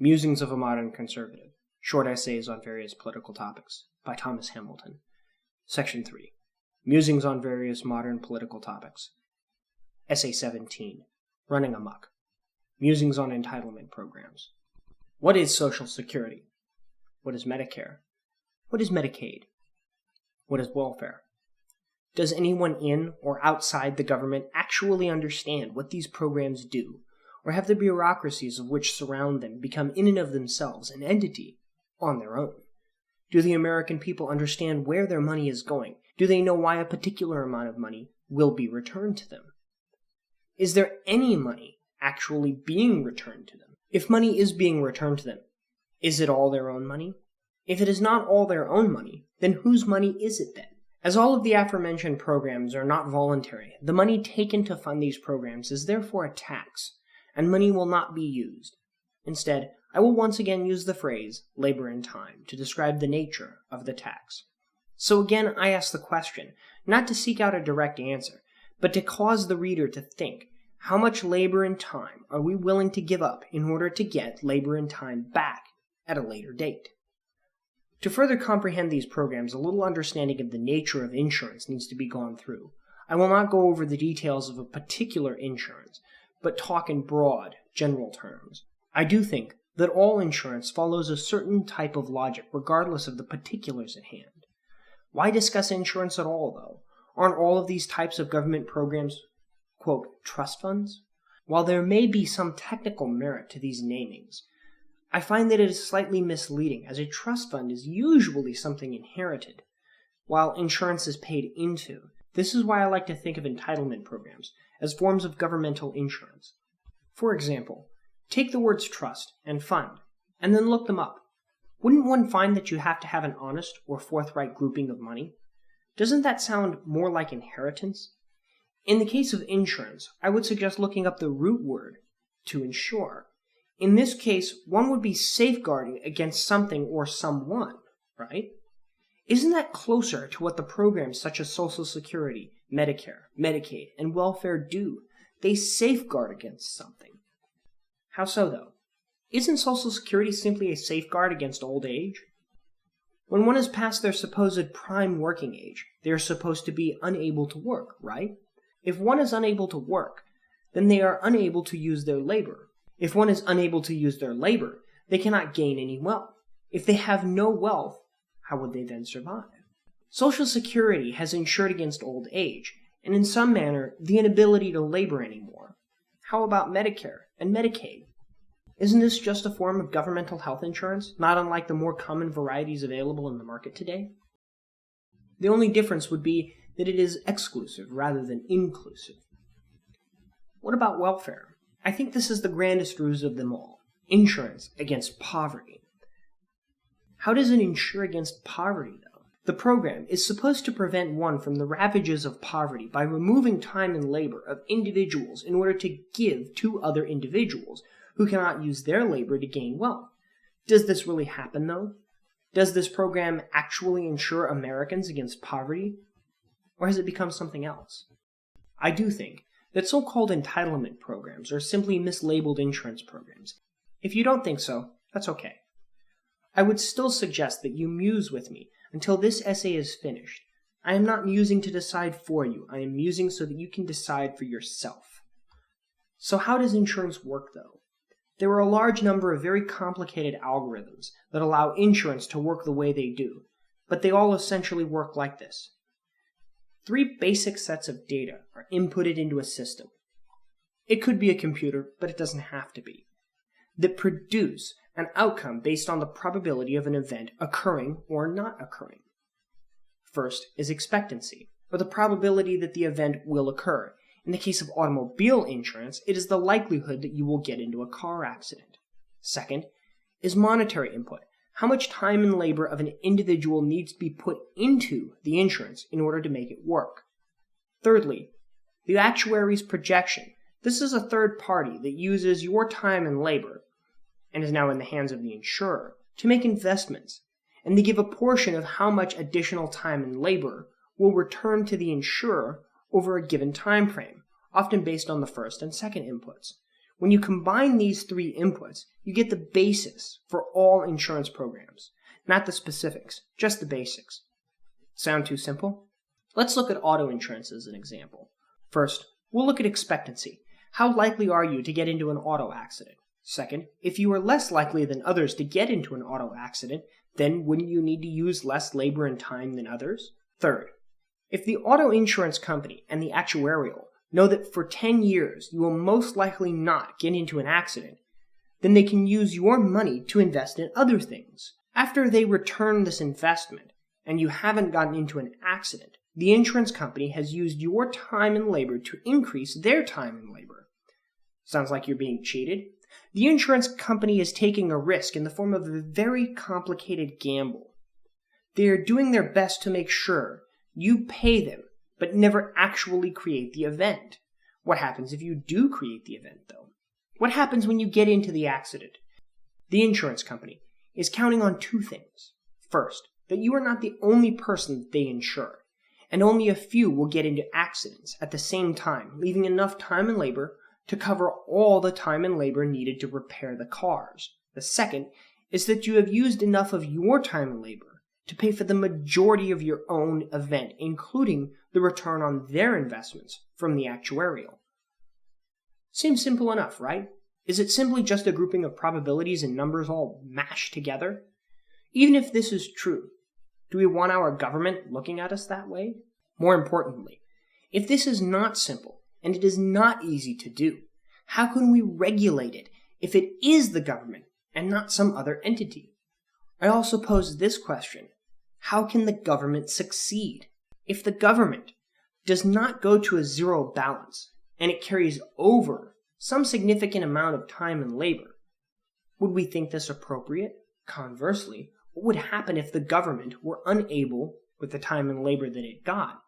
Musings of a Modern Conservative, Short Essays on Various Political Topics, by Thomas Hamilton. Section 3. Musings on Various Modern Political Topics. Essay 17. Running Amok. Musings on Entitlement Programs. What is Social Security? What is Medicare? What is Medicaid? What is welfare? Does anyone in or outside the government actually understand what these programs do, or have the bureaucracies of which surround them become in and of themselves an entity on their own? Do the American people understand where their money is going? Do they know why a particular amount of money will be returned to them? Is there any money actually being returned to them? If money is being returned to them, is it all their own money? If it is not all their own money, then whose money is it then? As all of the aforementioned programs are not voluntary, the money taken to fund these programs is therefore a tax, and money will not be used. Instead, I will once again use the phrase labor and time to describe the nature of the tax. So again, I ask the question, not to seek out a direct answer, but to cause the reader to think, how much labor and time are we willing to give up in order to get labor and time back at a later date? To further comprehend these programs, a little understanding of the nature of insurance needs to be gone through. I will not go over the details of a particular insurance, but talk in broad, general terms. I do think that all insurance follows a certain type of logic regardless of the particulars at hand. Why discuss insurance at all, though? Aren't all of these types of government programs, quote, trust funds? While there may be some technical merit to these namings, I find that it is slightly misleading, as a trust fund is usually something inherited, while insurance is paid into. This is why I like to think of entitlement programs as forms of governmental insurance. For example, take the words trust and fund, and then look them up. Wouldn't one find that you have to have an honest or forthright grouping of money? Doesn't that sound more like inheritance? In the case of insurance, I would suggest looking up the root word, to insure. In this case, one would be safeguarding against something or someone, right? Isn't that closer to what the programs such as Social Security, Medicare, Medicaid, and welfare do? They safeguard against something. How so, though? Isn't Social Security simply a safeguard against old age? When one is past their supposed prime working age, they are supposed to be unable to work, right? If one is unable to work, then they are unable to use their labor. If one is unable to use their labor, they cannot gain any wealth. If they have no wealth, how would they then survive? Social Security has insured against old age, and in some manner, the inability to labor anymore. How about Medicare and Medicaid? Isn't this just a form of governmental health insurance, not unlike the more common varieties available in the market today? The only difference would be that it is exclusive rather than inclusive. What about welfare? I think this is the grandest ruse of them all. Insurance against poverty. How does it insure against poverty, though? The program is supposed to prevent one from the ravages of poverty by removing time and labor of individuals in order to give to other individuals who cannot use their labor to gain wealth. Does this really happen, though? Does this program actually insure Americans against poverty? Or has it become something else? I do think that so-called entitlement programs are simply mislabeled insurance programs. If you don't think so, that's okay. I would still suggest that you muse with me until this essay is finished. I am not musing to decide for you. I am musing so that you can decide for yourself. So how does insurance work, though? There are a large number of very complicated algorithms that allow insurance to work the way they do, but they all essentially work like this. 3 basic sets of data are inputted into a system. It could be a computer, but it doesn't have to be, that produce an outcome based on the probability of an event occurring or not occurring. First is expectancy, or the probability that the event will occur. In the case of automobile insurance, it is the likelihood that you will get into a car accident. Second is monetary input. How much time and labor of an individual needs to be put into the insurance in order to make it work. Thirdly, the actuary's projection. This is a third party that uses your time and labor, and is now in the hands of the insurer, to make investments, and they give a portion of how much additional time and labor will return to the insurer over a given time frame, often based on the first and second inputs. When you combine these three inputs, you get the basis for all insurance programs. Not the specifics, just the basics. Sound too simple? Let's look at auto insurance as an example. First, we'll look at expectancy. How likely are you to get into an auto accident? Second, if you are less likely than others to get into an auto accident, then wouldn't you need to use less labor and time than others? Third, if the auto insurance company and the actuarial know that for 10 years you will most likely not get into an accident, then they can use your money to invest in other things. After they return this investment and you haven't gotten into an accident, the insurance company has used your time and labor to increase their time and labor. Sounds like you're being cheated? The insurance company is taking a risk in the form of a very complicated gamble. They are doing their best to make sure you pay them, but never actually create the event. What happens if you do create the event, though? What happens when you get into the accident? The insurance company is counting on two things. First, that you are not the only person that they insure, and only a few will get into accidents at the same time, leaving enough time and labor to cover all the time and labor needed to repair the cars. The second is that you have used enough of your time and labor to pay for the majority of your own event, including the return on their investments from the actuarial. Seems simple enough, right? Is it simply just a grouping of probabilities and numbers all mashed together? Even if this is true, do we want our government looking at us that way? More importantly, if this is not simple, and it is not easy to do, how can we regulate it if it is the government and not some other entity? I also pose this question: how can the government succeed? If the government does not go to a zero balance and it carries over some significant amount of time and labor, would we think this appropriate? Conversely, what would happen if the government were unable, with the time and labor that it got,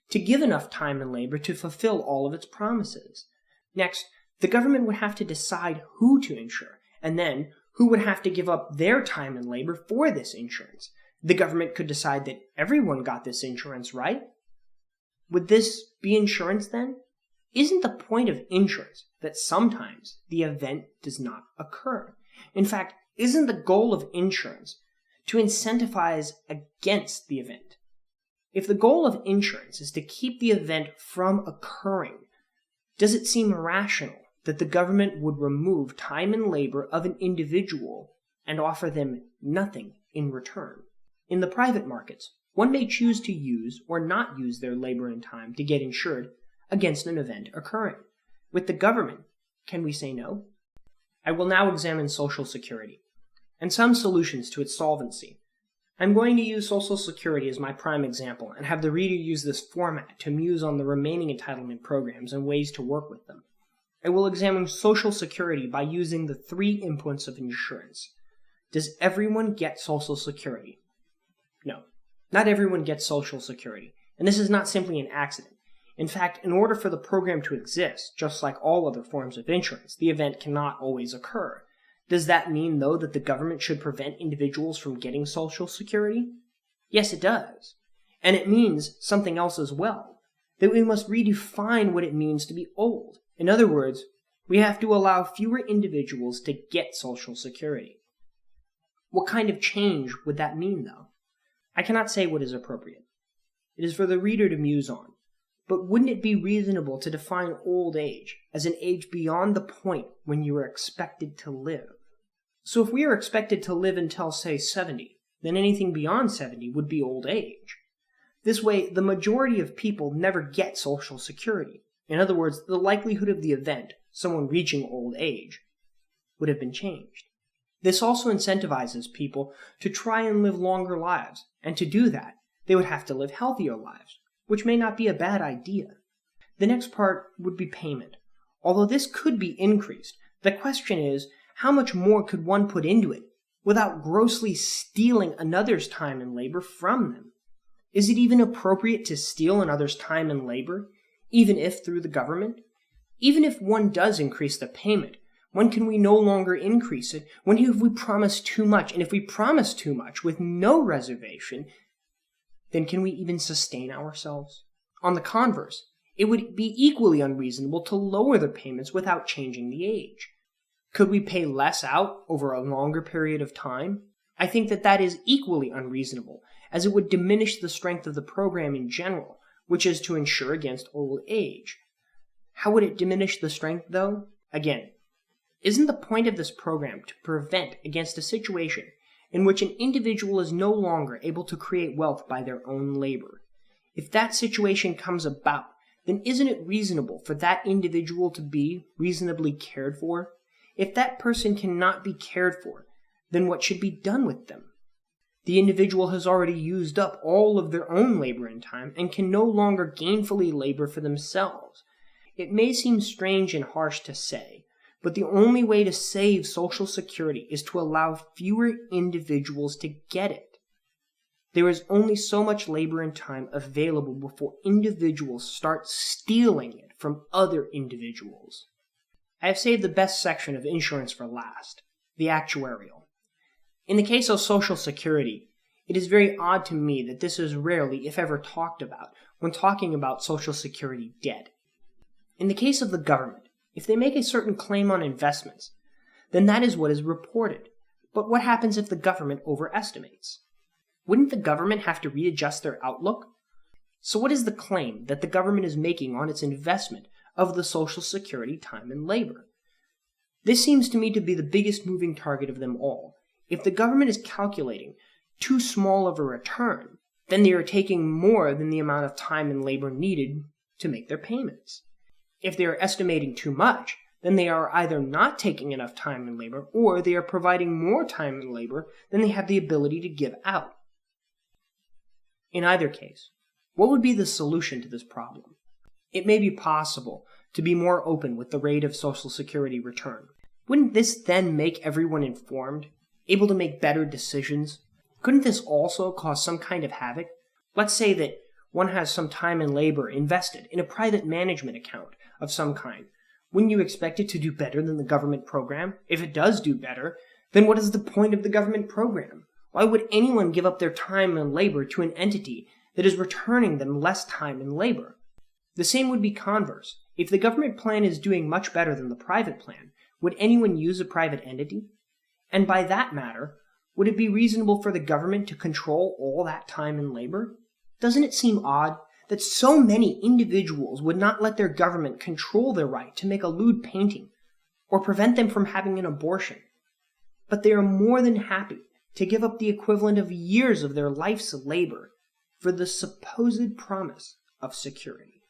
to give enough time and labor to fulfill all of its promises? Next, the government would have to decide who to insure, and then who would have to give up their time and labor for this insurance. The government could decide that everyone got this insurance, right? Would this be insurance then? Isn't the point of insurance that sometimes the event does not occur? In fact, isn't the goal of insurance to incentivize against the event? If the goal of insurance is to keep the event from occurring, does it seem rational that the government would remove time and labor of an individual and offer them nothing in return? In the private markets, one may choose to use or not use their labor and time to get insured against an event occurring. With the government, can we say no? I will now examine Social Security and some solutions to its solvency. I'm going to use Social Security as my prime example and have the reader use this format to muse on the remaining entitlement programs and ways to work with them. I will examine Social Security by using the three inputs of insurance. Does everyone get Social Security? No, not everyone gets Social Security, and this is not simply an accident. In fact, in order for the program to exist, just like all other forms of insurance, the event cannot always occur. Does that mean, though, that the government should prevent individuals from getting Social Security? Yes, it does. And it means something else as well, that we must redefine what it means to be old. In other words, we have to allow fewer individuals to get Social Security. What kind of change would that mean, though? I cannot say what is appropriate. It is for the reader to muse on. But wouldn't it be reasonable to define old age as an age beyond the point when you are expected to live? So if we are expected to live until, say, 70, then anything beyond 70 would be old age. This way, the majority of people never get Social Security. In other words, the likelihood of the event, someone reaching old age, would have been changed. This also incentivizes people to try and live longer lives, and to do that, they would have to live healthier lives, which may not be a bad idea. The next part would be payment. Although this could be increased, the question is, how much more could one put into it without grossly stealing another's time and labor from them? Is it even appropriate to steal another's time and labor, even if through the government? Even if one does increase the payment, when can we no longer increase it? When have we promised too much? And if we promise too much with no reservation, then can we even sustain ourselves? On the converse, it would be equally unreasonable to lower their payments without changing the age. Could we pay less out over a longer period of time? I think that is equally unreasonable, as it would diminish the strength of the program in general, which is to insure against old age. How would it diminish the strength, though? Again, isn't the point of this program to prevent against a situation in which an individual is no longer able to create wealth by their own labor? If that situation comes about, then isn't it reasonable for that individual to be reasonably cared for? If that person cannot be cared for, then what should be done with them? The individual has already used up all of their own labor and time and can no longer gainfully labor for themselves. It may seem strange and harsh to say, but the only way to save Social Security is to allow fewer individuals to get it. There is only so much labor and time available before individuals start stealing it from other individuals. I have saved the best section of insurance for last, the actuarial. In the case of Social Security, it is very odd to me that this is rarely, if ever, talked about when talking about Social Security debt. In the case of the government, if they make a certain claim on investments, then that is what is reported. But what happens if the government overestimates? Wouldn't the government have to readjust their outlook? So what is the claim that the government is making on its investment of the Social Security time and labor? This seems to me to be the biggest moving target of them all. If the government is calculating too small of a return, then they are taking more than the amount of time and labor needed to make their payments. If they are estimating too much, then they are either not taking enough time and labor, or they are providing more time and labor than they have the ability to give out. In either case, what would be the solution to this problem? It may be possible to be more open with the rate of Social Security return. Wouldn't this then make everyone informed, able to make better decisions? Couldn't this also cause some kind of havoc? Let's say that one has some time and labor invested in a private management account of some kind. Wouldn't you expect it to do better than the government program? If it does do better, then what is the point of the government program? Why would anyone give up their time and labor to an entity that is returning them less time and labor? The same would be converse. If the government plan is doing much better than the private plan, would anyone use a private entity? And by that matter, would it be reasonable for the government to control all that time and labor? Doesn't it seem odd that so many individuals would not let their government control their right to make a lewd painting or prevent them from having an abortion? But they are more than happy to give up the equivalent of years of their life's labor for the supposed promise of security.